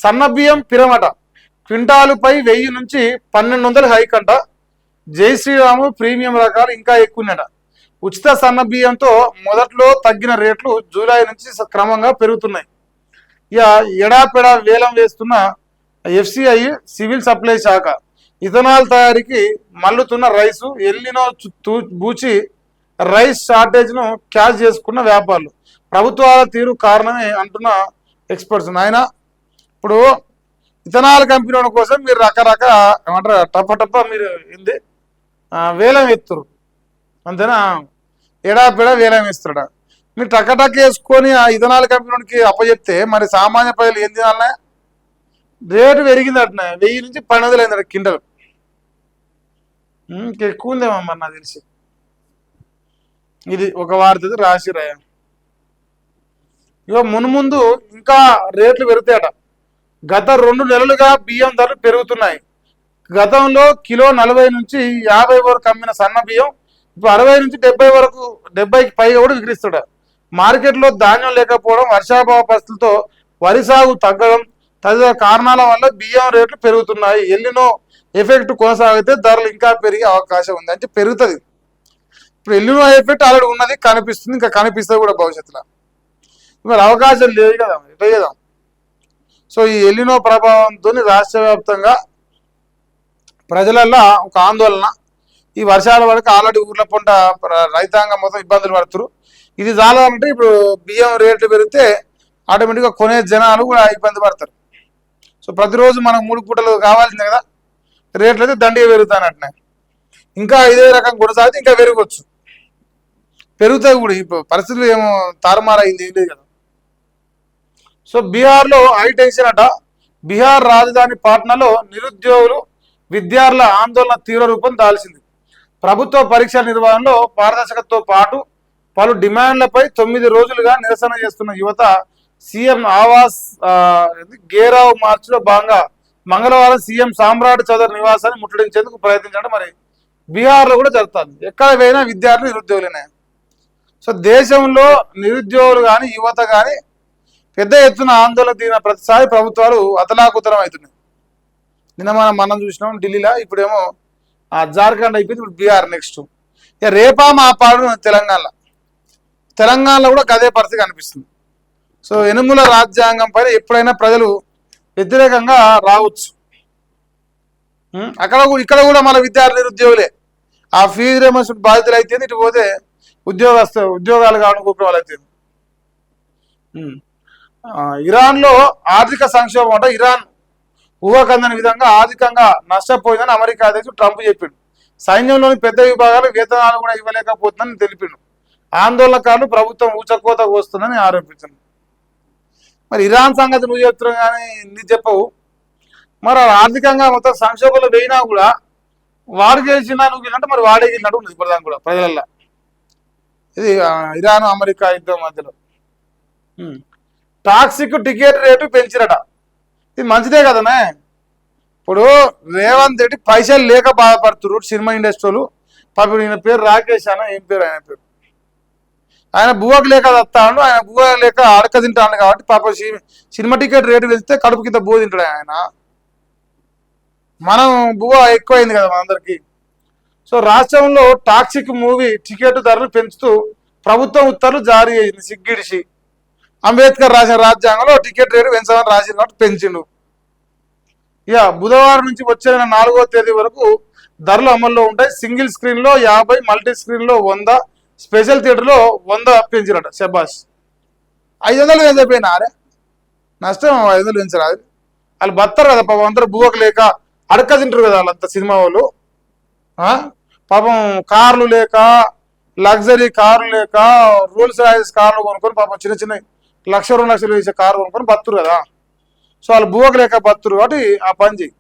సన్న బియ్యం పిరమట క్వింటాలుపై 1000 నుంచి 1200 హైక్ అంట. జై శ్రీరాము ప్రీమియం రకాలు ఇంకా ఎక్కువనట. ఉచిత సన్న బియ్యంతో మొదట్లో తగ్గిన రేట్లు జూలై నుంచి క్రమంగా పెరుగుతున్నాయి. ఇక ఎడాపెడా వేలం వేస్తున్న ఎఫ్సిఐ సివిల్ సప్లై శాఖ ఇథనాల్ తయారీకి మల్లుతున్న రైసు ఎల్లినో బూచి రైస్ షార్టేజ్ను క్యాష్ చేసుకున్న వ్యాపారులు ప్రభుత్వాల తీరు కారణమే అంటున్న ఎక్స్పర్ట్స్. ఆయన ఇప్పుడు ఇథనాల్ కంపెనీ కోసం మీరు రకరకాల ఏమంటారు టప్ప మీరు ఏంది వేలం ఎత్తురు అంతేనా, ఎడాపెడా వేలం వేస్తాడ. మీరు టక్ వేసుకొని ఆ ఇథనాల్ కంపెనీకి అప్పచెప్తే మరి సామాన్య ప్రజలు ఏం తినాలనే? రేటు పెరిగింది అట్నే 1000 నుంచి 1200 అయిందట కింటలు. ఇంకెక్కువ ఉందేమో మరి నాకు తెలిసి. ఇది ఒక వార్త రాసి రాయ. ఇక మున్ముందు ఇంకా రేట్లు పెరుగుతాయట. గత 2 నెలలుగా బియ్యం ధరలు పెరుగుతున్నాయి. గతంలో కిలో 40 నుంచి 50 వరకు అమ్మిన సన్న బియ్యం ఇప్పుడు 60 నుంచి 70 వరకు 70కి పైగా కూడా విక్రిస్తాడు. మార్కెట్లో ధాన్యం లేకపోవడం, వర్షాభావ పరిస్థితులతో వరి సాగు తగ్గడం తదితర కారణాల వల్ల బియ్యం రేట్లు పెరుగుతున్నాయి. ఎల్లినో ఎఫెక్ట్ కొనసాగితే ధరలు ఇంకా పెరిగే అవకాశం ఉంది. అంటే పెరుగుతుంది. ఇప్పుడు ఎల్లినో ఎఫెక్ట్ ఆల్రెడీ ఉన్నది, కనిపిస్తుంది, ఇంకా కనిపిస్తుంది కూడా భవిష్యత్తులో. మరి అవకాశం లేదు కదా, ఎట్లా చేద్దాం? సో ఈ ఎల్లినో ప్రభావంతో రాష్ట్ర వ్యాప్తంగా ప్రజలల్లో ఒక ఆందోళన. ఈ వర్షాల వరకు ఆల్రెడీ ఊర్ల పంట రైతాంగం మొత్తం ఇబ్బందులు పడుతున్నారు. ఇది చాలంటే ఇప్పుడు బియ్యం రేట్లు పెరిగితే ఆటోమేటిక్గా కొనే జనాలు కూడా ఇబ్బంది పడతారు. సో ప్రతిరోజు మనకు 3 పూటలు కావాల్సిందే కదా, రేట్లు అయితే దండిగా పెరుగుతానట్టున్నాయి. ఇంకా ఇదే రకం కొనసాగితే ఇంకా పెరగవచ్చు, పెరుగుతాయి కూడా. ఇప్పుడు పరిస్థితులు ఏమో తారుమారైంది, ఏం లేదు కదా. సో బీహార్లో హై టెన్షన్ అట. బీహార్ రాజధాని పాట్నాలో నిరుద్యోగులు విద్యార్థుల ఆందోళన తీవ్ర రూపం దాల్చింది. ప్రభుత్వ పరీక్షల నిర్వహణలో పారదర్శకతతో పాటు పలు డిమాండ్లపై 9 రోజులుగా నిరసన చేస్తున్న యువత సీఎం ఆవాస్ గేరావ్ మార్చిలో భాగంగా మంగళవారం సీఎం సామ్రాట్ చౌదరి నివాసాన్ని ముట్టడించేందుకు ప్రయత్నించడం మరి బీహార్లో కూడా జరుగుతుంది. ఎక్కడ పోయినా విద్యార్థులు నిరుద్యోగులనే. సో దేశంలో నిరుద్యోగులు కానీ యువత కానీ పెద్ద ఎత్తున ఆందోళన దిగిన ప్రతిసారి ప్రభుత్వాలు అతలాకుతలం అవుతున్నాయి. నిన్న మనం చూసినాం ఢిల్లీలో, ఇప్పుడేమో జార్ఖండ్ అయిపోయింది, ఇప్పుడు బీహార్ నెక్స్ట్. ఇక రేపా మా పాడు తెలంగాణలో కూడా అదే పరిస్థితి కనిపిస్తుంది. సో ఎనుముల రాజ్యాంగం పైన ఎప్పుడైనా ప్రజలు వ్యతిరేకంగా రావచ్చు. ఇక్కడ కూడా మన విద్యార్థి నిరుద్యోగులే ఆ ఫీజు రియంబర్స్మెంట్ బాధితులు అయితే, ఇటు పోతే ఉద్యోగాలు కానుకోవడం వాళ్ళైతే. ఇరాన్లో ఆర్థిక సంక్షోభం అంటే ఇరాన్ ఊహకందని విధంగా ఆర్థికంగా నష్టపోయిందని అమెరికా అధ్యక్షుడు ట్రంప్ చెప్పిండు. సైన్యంలోని పెద్ద విభాగాలు వేతనాలు కూడా ఇవ్వలేకపోతుందని తెలిపిండు. ఆందోళనకారులు ప్రభుత్వం ఊచకోత వస్తుందని ఆరోపించారు. మరి ఇరాన్ సంగతి నువ్వు చెప్తున్నావు కానీ నీ చెప్పవు. మరి ఆర్థికంగా మొత్తం సంక్షోభంలో పోయినా కూడా వాడు గెలిచినా నువ్వు గెలిచినట్టు మరి వాడే గెలిచినట్టు ఉన్నది ఇప్పటిదాకా కూడా ప్రజలల్లో. ఇది ఇరాన్ అమెరికా యుద్ధం మధ్యలో. టాక్సిక్ టికెట్ రేటు పెంచిరట. ఇది మంచిదే కదనే. ఇప్పుడు రేవంత్ రెడ్డి పైసలు లేక బాధపడుతున్నారు సినిమా ఇండస్ట్రీలు. పాపం ఈయన పేరు రాకేష్ అన్న, ఏం పేరు ఆయన పేరు, ఆయన బువ్వకు లేక వస్తాడు, ఆయన బువ్వ లేక అడక తింటాడు కాబట్టి పాపం సినిమా టికెట్ రేటు వెళ్తే కడుపు కింద బువ్వ తింటాడు ఆయన. మనం బువ్వ ఎక్కువైంది కదా మనందరికీ. సో రాష్ట్రంలో టాక్సిక్ మూవీ టికెట్ ధరలు పెంచుతూ ప్రభుత్వం ఉత్తర్వులు జారీ అయింది. సిగ్గిడిసి అంబేద్కర్ రాసిన రాజ్యాంగంలో టికెట్ రేటు పెంచాలని రాసిన కాబట్టి పెంచిండు. ఇక బుధవారం నుంచి వచ్చే 4వ తేదీ వరకు ధరలు అమల్లో ఉంటాయి. సింగిల్ స్క్రీన్లో 50, మల్టీ స్క్రీన్లో 100, స్పెషల్ థియేటర్లో 100 పెంచిరట. శబాష్. 500 పెంచపోయినా అరే నష్టం. 500 పెంచరా? వాళ్ళు బతారు కదా పాపం, అందరూ బువ్వకు లేక అడక తింటారు కదా వాళ్ళంతా సినిమా వాళ్ళు. పాపం కార్లు లేక, లగ్జరీ కార్లు లేక, రోల్స్ రాయిస్ కార్లు కొనుక్కొని పాపం చిన్న 1,00,000, 2 లక్షలు వేసే కార్లు కొనుక్కొని బతురు కదా. సో వాళ్ళు బువ్వకు లేక బతురు కాబట్టి ఆ పని చేయి.